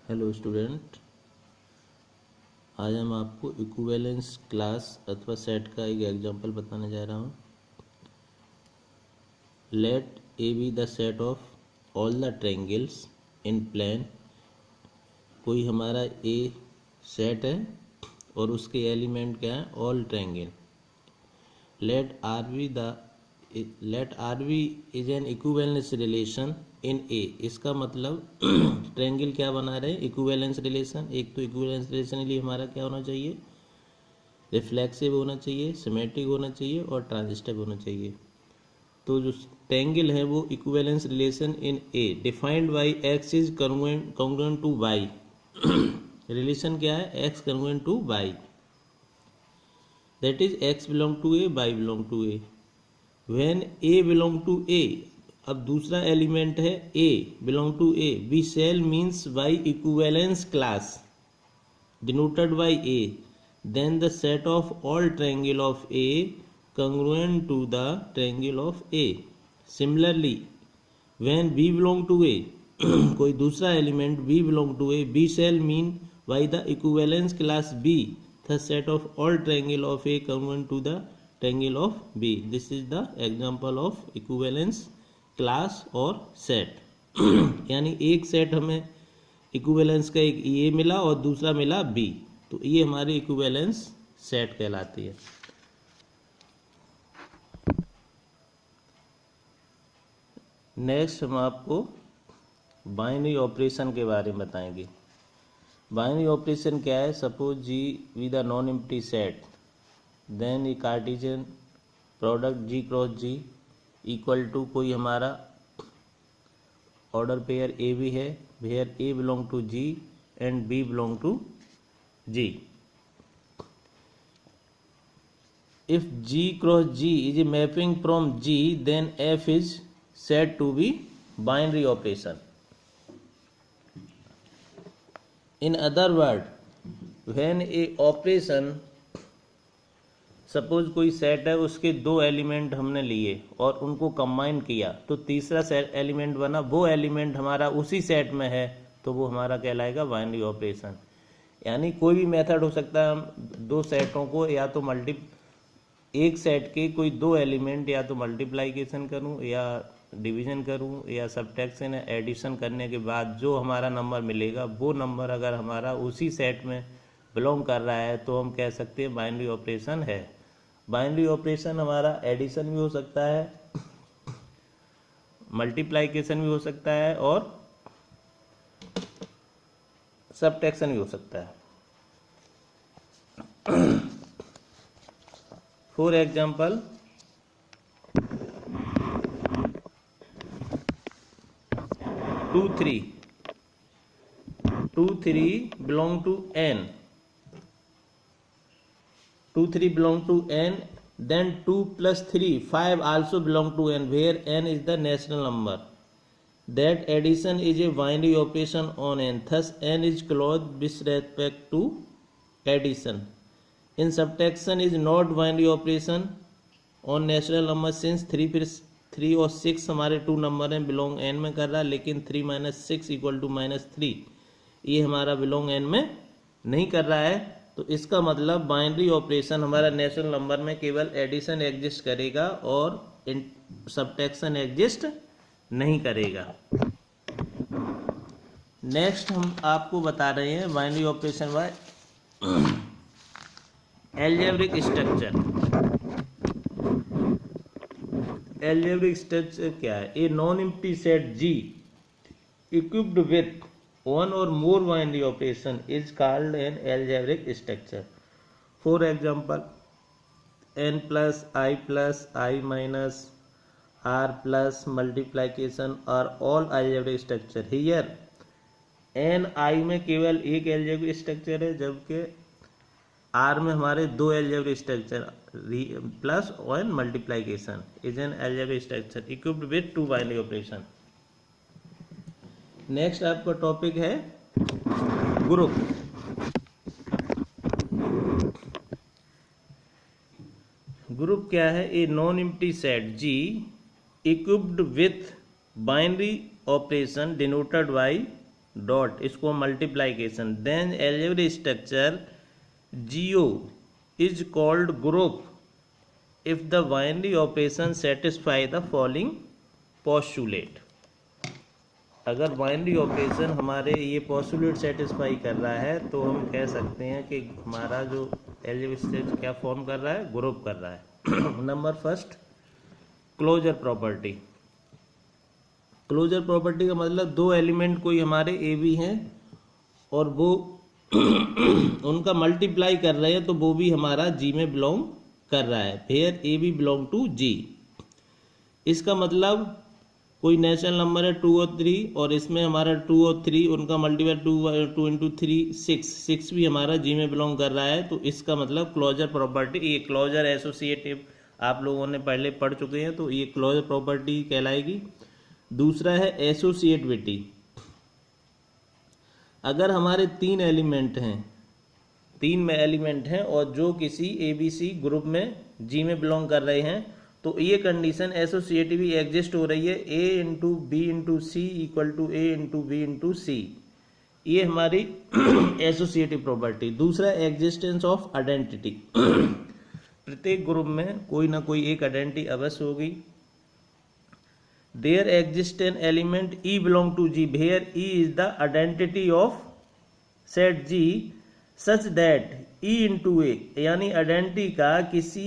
Hello student, आज हम आपको इक्विवेलेंस क्लास अथवा सेट का एक एग्जांपल बताने जा रहा हूँ। Let A be the set of all the triangles in plane. कोई हमारा ए सेट है और उसके एलिमेंट क्या है? All triangle. Let R be is an equivalence relation in A. इसका मतलब ट्रायंगल क्या बना रहे हैं? Equivalence relation. एक तो इक्विवेलेंस रिलेशन के लिए हमारा क्या होना चाहिए? रिफ्लेक्सिव होना चाहिए, सिमेट्रिक होना चाहिए और ट्रांजिस्टिव होना चाहिए। तो जो ट्रायंगल है वो equivalence relation in A defined by x is congruent to y. Relation क्या है? X congruent to y, that is x belong to A, y belong to A. When a belong to A, अब दूसरा element है a belong to A, we shall means by equivalence class denoted by a, then the set of all triangle of A congruent to the triangle of A. Similarly, when B belong to A, कोई दूसरा element B belong to A, B shall mean by the equivalence class B the set of all triangle of A congruent to the triangle of B. This is the example of equivalence class और set. यानी एक set हमें equivalence का एक ए मिला और दूसरा मिला बी, तो ये हमारी इक्विवेलेंस सेट कहलाती है। नेक्स्ट हम आपको बाइनरी ऑपरेशन के बारे में बताएंगे। बाइनरी ऑपरेशन क्या है? Suppose G with a non empty set, then a cartesian product G cross G equal to कोई हमारा ऑर्डर पेयर ए भी है, where A belong to G and B belong to G. If G cross G is a mapping from G, then F is said to be binary operation. In other words, when a operation, suppose कोई set है, उसके दो element हमने लिए और उनको combine किया तो तीसरा सेट एलिमेंट बना, वो एलिमेंट हमारा उसी सेट में है, तो वो हमारा कहलाएगा बाइनरी ऑपरेशन। यानी कोई भी मेथड हो सकता है, हम दो सेटों को या तो एक सेट के कोई दो एलिमेंट या तो मल्टीप्लाइकेशन करूं या डिवीजन करूं या सब्ट्रैक्शन या एडिशन करने के बाद जो हमारा नंबर मिलेगा, वो नंबर अगर हमारा उसी सेट में बिलोंग कर रहा है तो हम कह सकते हैं बाइनरी ऑपरेशन है। बाइनरी ऑपरेशन हमारा एडिशन भी हो सकता है, मल्टीप्लाइकेशन भी हो सकता है और सब्ट्रैक्शन भी हो सकता है। For example, two three belong to N, 2 3 belong to n, then 2 plus 3 5 also belong to n, where n is the natural number. That addition is a binary operation on n, thus n is closed with respect to addition. In subtraction is not binary operation on natural number, since 3 और 6 हमारे to number हैं, belong n में कर रहा है, लेकिन 3 - 6 = -3 ये हमारा बिलोंग n में नहीं कर रहा है। तो इसका मतलब बाइनरी ऑपरेशन हमारा नेचुरल नंबर में केवल एडिशन एग्जिस्ट करेगा और सब्ट्रैक्शन एग्जिस्ट नहीं करेगा। नेक्स्ट हम आपको बता रहे हैं binary operation by algebraic structure. Algebraic structure क्या है? A non empty set G equipped with one or more binary operation is called an algebraic structure. For example, n plus I minus r plus multiplication are all algebraic structure. Here n I में केवल एक algebraic structure है, जबकि r में हमारे दो algebraic structure plus और multiplication is an algebraic structure equipped with two binary operation. Next आपका टॉपिक है ग्रुप। ग्रुप क्या है? A non empty set G equipped with binary operation denoted by dot, इसको multiplication, then algebraic structure G o is called group if the binary operation satisfy the following postulate. अगर binary operation हमारे ये postulate satisfy कर रहा है तो हम कह सकते हैं कि हमारा जो एलजेब्रिक स्ट्रक्चर क्या फॉर्म कर रहा है, ग्रुप कर रहा है। Number first, closure property. Closure property का मतलब दो एलिमेंट कोई हमारे ए बी हैं और वो उनका मल्टीप्लाई कर रहे हैं तो वो भी हमारा जी में बिलोंग कर रहा है, where a b belong to G. इसका मतलब कोई नेचुरल नंबर है 2 और 3 और इसमें हमारा 2 और 3 उनका मल्टीप्लाई 2 इंटू 3 6 भी हमारा जी में बिलोंग कर रहा है, तो इसका मतलब क्लोजर प्रॉपर्टी, ये क्लोजर एसोसिएटिव आप लोगों ने पहले पढ़ चुके हैं, तो ये क्लोजर प्रॉपर्टी कहलाएगी। दूसरा है एसोसिएटिविटी। अगर हमारे 3 एलिमेंट हैं और जो किसी ABC ग्रुप में जी में बिलोंग कर रहे हैं तो ये कंडीशन एसोसिएटिव एग्जिस्ट हो रही है, A into b into c equal to A into b into c, ये हमारी एसोसिएटिव प्रॉपर्टी। दूसरा एग्जिस्टेंस ऑफ आइडेंटिटी। प्रत्येक ग्रुप में कोई ना कोई एक आइडेंटिटी अवश्य होगी। There exist an element E belong to G where E is the identity of set G such that E into a, यानी आइडेंटिटी का किसी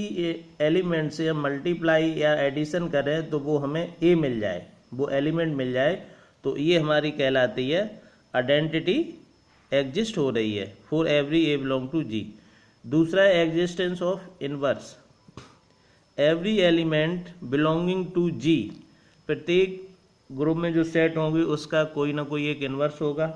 एलिमेंट से हम मल्टीप्लाई या एडिशन करें तो वो हमें A मिल जाए, वो एलिमेंट मिल जाए, तो ये हमारी कहलाती है आइडेंटिटी एग्जिस्ट हो रही है for every A belong to G। दूसरा existence of inverse. Every element belonging to G, प्रत्येक ग्रुप में जो सेट होंगे उसका कोई ना कोई एक इनवर्स होगा।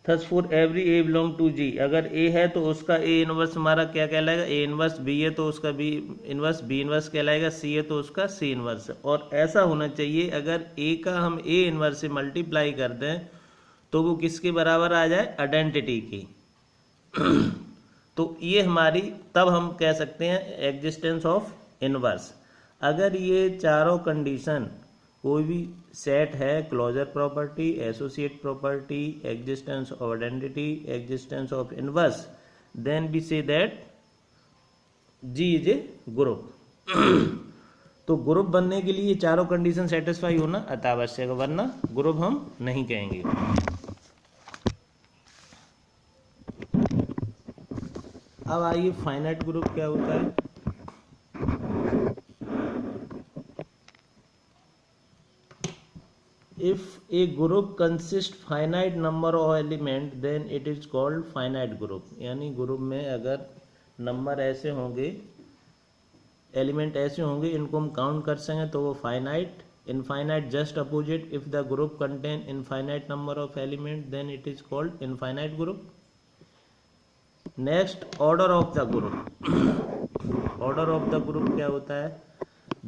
Thus for every a belong to G, अगर ए है तो उसका ए इनवर्स हमारा क्या कहलाएगा, ए इनवर्स। बी है तो उसका बी इनवर्स कहलाएगा। सी है तो उसका सी इनवर्स। और ऐसा होना चाहिए अगर ए का हम ए इनवर्स से मल्टीप्लाई कर दें तो वो किसके बराबर आ जाए, आइडेंटिटी की। तो ये हमारी, तब हम कह सकते हैं एग्जिस्टेंस ऑफ इनवर्स। अगर ये चारों कंडीशन कोई भी सेट है, closure property, associate property, existence of identity, existence of inverse, then we say that G is a group. तो ग्रुप बनने के लिए चारों कंडीशन सेटिस्फाई होना अत्यावश्यक है, वरना ग्रुप हम नहीं कहेंगे। अब आइए फाइनाइट ग्रुप क्या होता है। If a group consists finite number of element then it is called finite group। यानी ग्रुप में अगर नंबर ऐसे होंगे, एलिमेंट ऐसे होंगे, इनको हम काउंट कर सकें तो वो finite. Infinite just opposite, if the group contain infinite number of element then it is called infinite group. Next, order of the group. Order of the group क्या होता है,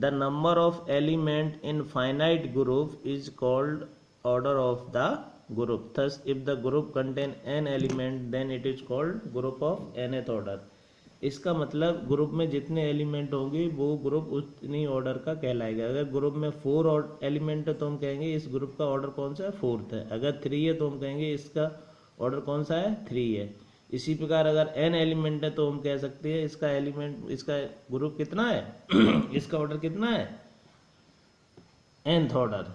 the number of element in finite group is called order of the group। Thus if the group contain n element then it is called group of nth order। इसका मतलब group में जितने element होंगे वो group उतनी order का कहलाएगा। अगर ग्रुप में 4 एलिमेंट है तो हम कहेंगे इस ग्रुप का ऑर्डर कौन सा है, 4th है। अगर 3 है तो हम कहेंगे इसका ऑर्डर कौन सा है, 3 है। इसी प्रकार अगर n एलिमेंट है तो हम कह सकते हैं इसका ग्रुप कितना है इसका ऑर्डर कितना है, nth ऑर्डर।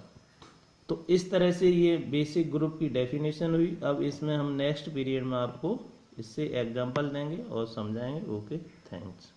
तो इस तरह से ये बेसिक ग्रुप की डेफिनेशन हुई। अब इसमें हम नेक्स्ट पीरियड में आपको इससे एग्जांपल देंगे और समझाएंगे। Okay, thanks.